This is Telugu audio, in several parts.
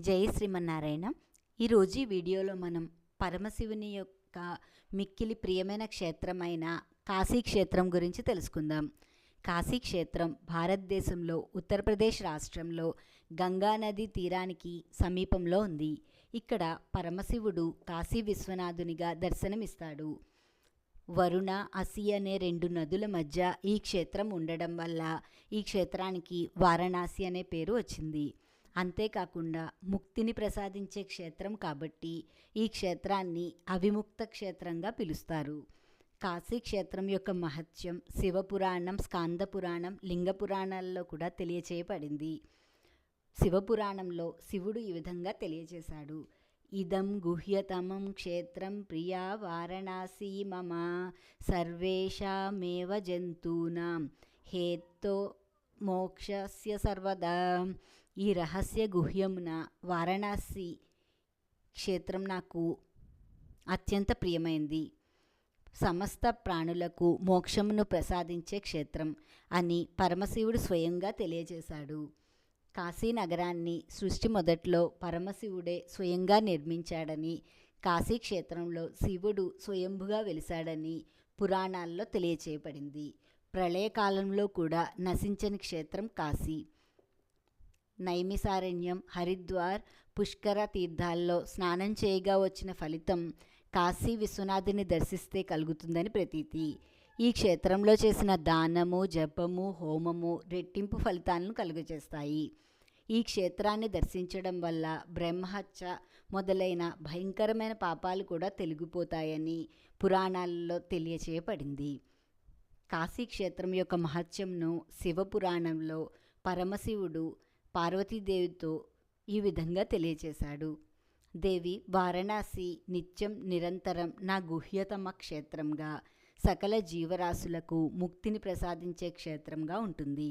జై శ్రీమన్నారాయణ. ఈరోజు ఈ వీడియోలో మనం పరమశివుని యొక్క మిక్కిలి ప్రియమైన క్షేత్రమైన కాశీ క్షేత్రం గురించి తెలుసుకుందాం. కాశీ క్షేత్రం భారతదేశంలో ఉత్తరప్రదేశ్ రాష్ట్రంలో గంగా నది తీరానికి సమీపంలో ఉంది. ఇక్కడ పరమశివుడు కాశీ విశ్వనాథునిగా దర్శనమిస్తాడు. వరుణ, అసి అనే రెండు నదుల మధ్య ఈ క్షేత్రం ఉండడం వల్ల ఈ క్షేత్రానికి వారణాసి అనే పేరు వచ్చింది. అంతేకాకుండా ముక్తిని ప్రసాదించే క్షేత్రం కాబట్టి ఈ క్షేత్రాన్ని అవిముక్త క్షేత్రంగా పిలుస్తారు. కాశీ క్షేత్రం యొక్క మహత్యం శివపురాణం, స్కాందపురాణం, లింగపురాణాల్లో కూడా తెలియచేయబడింది. శివపురాణంలో శివుడు ఈ విధంగా తెలియచేశాడు. ఇదం గుహ్యతమం క్షేత్రం ప్రియా వారణాసి మమ సర్వేషామేవ జంతూనాం హేతో మోక్షస్య సర్వదా. ఈ రహస్య గుహ్యమున వారణాసి క్షేత్రం నాకు అత్యంత ప్రియమైంది. సమస్త ప్రాణులకు మోక్షమును ప్రసాదించే క్షేత్రం అని పరమశివుడు స్వయంగా తెలియజేశాడు. కాశీ నగరాన్ని సృష్టి మొదట్లో పరమశివుడే స్వయంగా నిర్మించాడని, కాశీ క్షేత్రంలో శివుడు స్వయంభుగా వెలిశాడని పురాణాల్లో తెలియచేయబడింది. ప్రళయకాలంలో కూడా నశించని క్షేత్రం కాశీ. నైమిసారణ్యం, హరిద్వార్, పుష్కర తీర్థాల్లో స్నానం చేయగా వచ్చిన ఫలితం కాశీ విశ్వనాథుని దర్శిస్తే కలుగుతుందని ప్రతీతి. ఈ క్షేత్రంలో చేసిన దానము, జపము, హోమము రెట్టింపు ఫలితాలను కలుగజేస్తాయి. ఈ క్షేత్రాన్ని దర్శించడం వల్ల బ్రహ్మహత్య మొదలైన భయంకరమైన పాపాలు కూడా తొలగిపోతాయని పురాణాలలో తెలియచేయబడింది. కాశీ క్షేత్రం యొక్క మహత్యంను శివపురాణంలో పరమశివుడు పార్వతీదేవితో ఈ విధంగా తెలియచేశాడు. దేవి, వారణాసి నిత్యం నిరంతరం నా గుహ్యతమ క్షేత్రంగా, సకల జీవరాశులకు ముక్తిని ప్రసాదించే క్షేత్రంగా ఉంటుంది.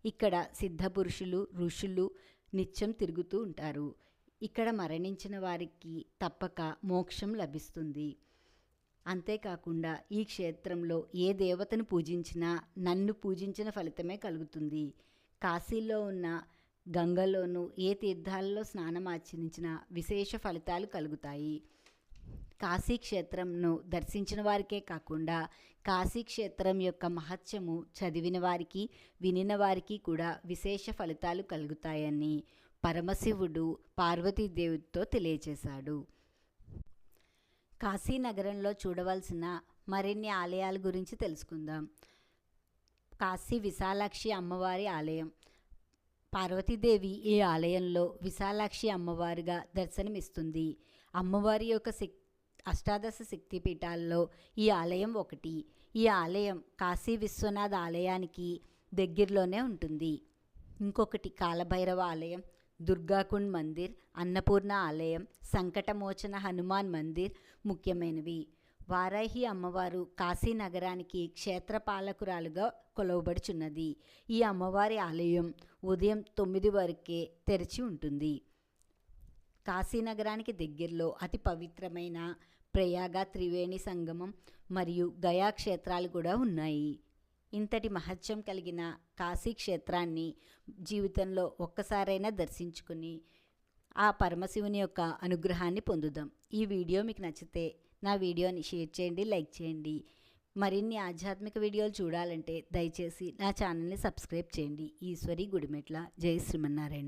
ఇక్కడ సిద్ధపురుషులు, ఋషులు నిత్యం తిరుగుతూ ఉంటారు. ఇక్కడ మరణించిన వారికి తప్పక మోక్షం లభిస్తుంది. అంతేకాకుండా ఈ క్షేత్రంలో ఏ దేవతను పూజించినా నన్ను పూజించిన ఫలితమే కలుగుతుంది. కాశీలో ఉన్న గంగలోనూ ఏ తీర్థాల్లో స్నానం ఆచరించిన విశేష ఫలితాలు కలుగుతాయి. కాశీ క్షేత్రంను దర్శించిన వారికే కాకుండా కాశీ క్షేత్రం యొక్క మహత్యము చదివిన వారికి, వినిన వారికి కూడా విశేష ఫలితాలు కలుగుతాయని పరమశివుడు పార్వతీదేవితో తెలియచేశాడు. కాశీ నగరంలో చూడవలసిన మరిన్ని ఆలయాల గురించి తెలుసుకుందాం. కాశీ విశాలాక్షి అమ్మవారి ఆలయం. పార్వతీదేవి ఈ ఆలయంలో విశాలాక్షి అమ్మవారిగా దర్శనమిస్తుంది. అమ్మవారి యొక్క అష్టాదశ శక్తిపీఠాల్లో ఈ ఆలయం ఒకటి. ఈ ఆలయం కాశీ విశ్వనాథ్ ఆలయానికి దగ్గరలోనే ఉంటుంది. ఇంకొకటి కాలభైరవ ఆలయం, దుర్గాకుండ్ మందిర్, అన్నపూర్ణ ఆలయం, సంకటమోచన హనుమాన్ మందిర్ ముఖ్యమైనవి. వారాహి అమ్మవారు కాశీ నగరానికి క్షేత్రపాలకురాలుగా కొలవబడుచున్నది. ఈ అమ్మవారి ఆలయం ఉదయం 9 వరకే తెరిచి ఉంటుంది. కాశీ నగరానికి దగ్గరలో అతి పవిత్రమైన ప్రయాగ త్రివేణి సంగమం మరియు గయా క్షేత్రాలు కూడా ఉన్నాయి. ఇంతటి మహత్యం కలిగిన కాశీ క్షేత్రాన్ని జీవితంలో ఒక్కసారైనా దర్శించుకుని ఆ పరమశివుని యొక్క అనుగ్రహాన్ని పొందుదాం. ఈ వీడియో మీకు నచ్చితే నా వీడియోని షేర్ చేయండి, లైక్ చేయండి. మరిన్ని ఆధ్యాత్మిక వీడియోలు చూడాలంటే దయచేసి నా ఛానల్ని సబ్స్క్రైబ్ చేయండి. ఈశ్వరి గుడిమెట్ల. జై శ్రీమన్నారాయణ.